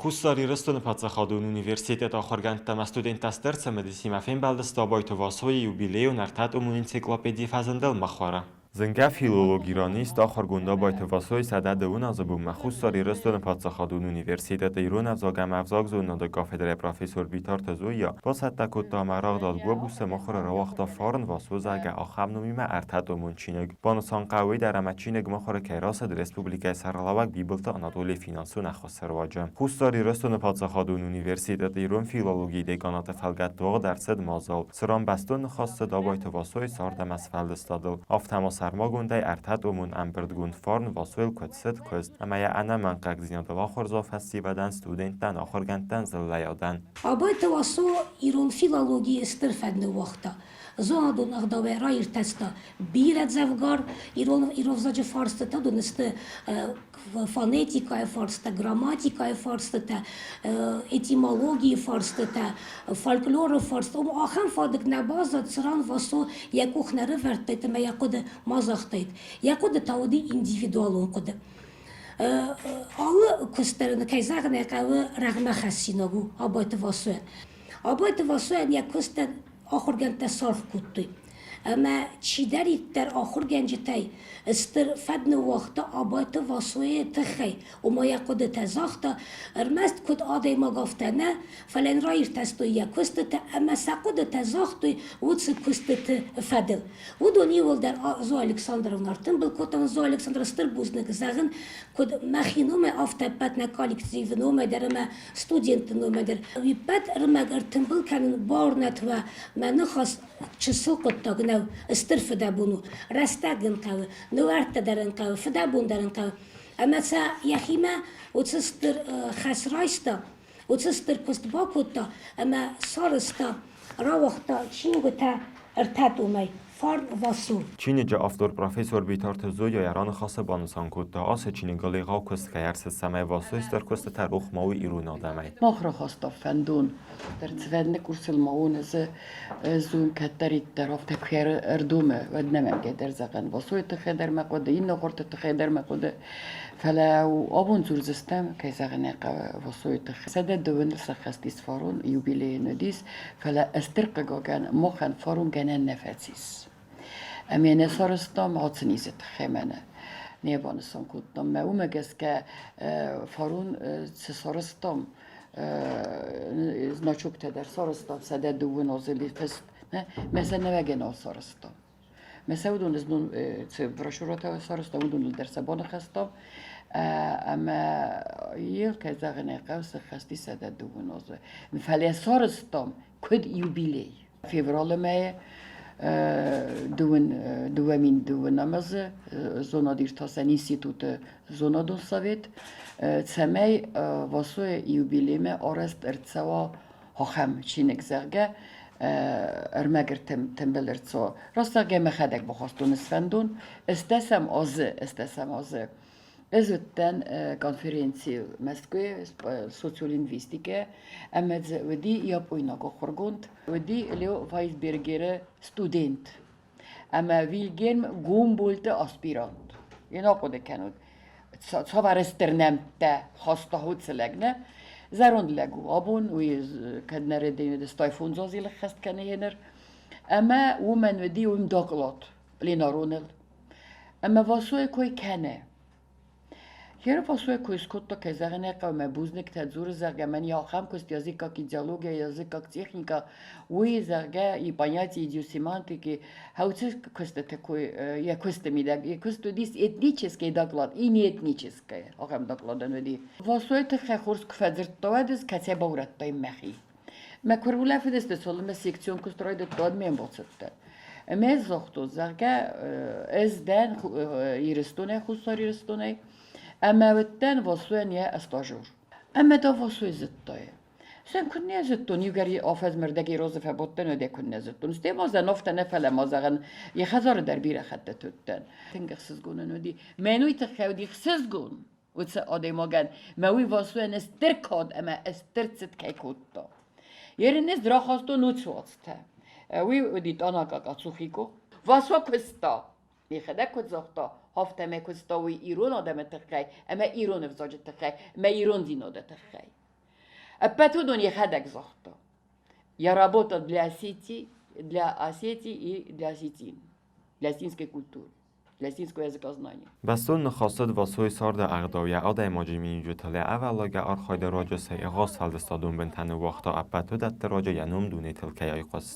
Хуссари рыстон пацахадун университет ахаргантама студентас дерца медицина фембалдес табайт васои юбилею нартат умун энциклопедии фазандел махвара. زنگه فیلولوژیرانیست آخر گنده باید واسوی سدد اون از بوم مخصوصی رستون پادشاهدون اونیورسیتت ایران افزاگم افزاگ زون نده کافدر پروفسور بیتار تزویا با صد تکوتا مراغ دادگو بوس مخور رواخت فارن واسوز اگه آخم نمیم ارتد و منچینگ بانسان قوی در امچینگ مخور کیراس در رسپوبلیک سرلاوک بیبلت آناتولی فینانسو نخواستر واجم خصوصی رستون پادشاهدون اونیورسیتت ایران فیلولوژی دگانات فلگت دوغ درصد مازال سران بستون خاص دابایت واسوی ساردم از فلدستادل آفتما سرماگونده ارتد اومون امبردگوند فارن واسویل کدست کست اما یا انا منقق زیاد آخر زاف هستی بدن ستودنتن آخر گنتن زلیادن. آبایت واسو ایران فیلولوژی استرفد وقتا زادون اقدام رایر تستا بیرد زفگار ایران زاج فارس تا دونست فونتیکای فارس تا گراماتیکای فارس تا اتیمولوژی فارس تا فولکلور فارس تا آخر فادک نبازد سران واسو یکوخ نره ورتیت ما یکود مازختید یکود تاودی اندیویدوالون کده. آل کسترن کیزار نکاو رغم خسینگو آبایت واسوی یک کستر آخر گنت صرف کتی اما چی دارید در آخر گنجتی استر فدن وقت آبایت واسوی تخی و ما یکود تزاخت ارمست کد آدی ما گفته نه فلان رایر تستو یک کستت اما سقود تزاختی ودس کستت فدل و دونیول در زو الکساندر نارتن بل کتان زو الکساندر استر بوزنگ زغن کد مخینوم آفتپت نکالکتیو نوم در ما استودینت نوم در وی بد ارمگ ارتنبل کنن بارنت و من خواست چسو کتاگ نو استر فدا بونو رستگن کاو نوارت درن کاو فدا بون درن کاو اما سا یخیما وتستر خسرایستا وتستر کست باکوتا اما سارستا راوختا چینگوتا ارتادومی فارن واسو چینی جا افتور پروفسور بیتار تزویا یاران خاص بانسان کوتا آس چینی گلیغا کست که یرس سمای واسو است در کست تروخ ماوی ایرون آدمی. مخرا خواست فندون در زودن کورس المعون از زون کتری طرف تخیر اردومه و نمیگه در زغن واسو تخیر مقوده این نخورت تخیر مقوده فلا و آبون زور زستم که زغن واسو تخیر سده دوون سخستیس فارون یوبیله ندیس فلا استرق گاگن مخن فارون گنن نفسیس امینه سرستم عطنیزت خیمنه نیوانستم کودم مومگس که فارون سرستم ناچوب تدر سرستم سده دوون آزلی فست نه مثلا نوگن سرستم مثلا ودون از نون برشورات سرستم ودون در سبان خستم اما یل که زغنه قوس خستی سده دوون آزلی فعلی سرستم کد یوبیلی فیورال می دومین نماز زونا دیرتاسن اینستیتوت زونا دون سویت سمی واسه یوبیلیم آرست ارتسوا هاخم چینک زرگه ارمگر تنبل ارتسوا راستگه مخدک بخواستون اسفندون استسم آزه ازودن کنفرانسی مسکوی سوسیولینگویستیکه امروز ودی یابوینا گخورگوند ودی لیو وایس برگره استودنت اما ویلگرم گم بولته آسپیرانت اینا قده کنود سوارسترنم تا خاسته هود سلگنه زرون لگو آبون وی کدنر دینه دستایفون زازیل خست کنه هنر اما ومن ودی وم داغلات لینارونل اما واسوی کوی کنه Hier pasuje koji skutto kaj zageneka me buznik te dzur zarga men ja ham kost jazika ki диалогия языка техника уи зарга и понятия идиосемантики хауце кост такой я кост ми да кост дис этнический доклад и не этнический ахам докладан веди васует хахурс квадратовадис каце баураттай махи ما كورولا في دست سالم سیکسیون کسترای داد میم باشد. امروز زخت زرگه از دن ایرستونه خودساری ایرستونه اما وقتن واسوی نیه استاجور. اما دا واسوی زدتای. سن کنی زدتون یوگری آفز مردگی روز فبودن و دکن زدتون. استی مازن افته نفله مازن یه خزار در بیره خدت تودن. تنگ خسزگونن ودی منوی تخودی خسزگون. وتس آدم ماگن موی واسوی نسترکاد اما استرست کی کوتا. یه درا خواستو نوتسواسته. وی ودیت آنها کاتسوخیکو. واسو کستا. میخدا کد زختا. هفته میکستا وی ایران آدم تخی. اما ایران افزاج تخی. اما ایران دین آدم تخی. أبتو دوني خدك زخطة يا работа для Осетии и для осетин, для осетинской культуры, для осетинского языкознания. بسون نخواست واسوی سارد اغداویه آده ماجیمین جوتله اولاگه آرخایده راجو سیغاز فلدستادون بنتنو وقتا اپتو دت راجو ینوم دونه تلکه ای قست.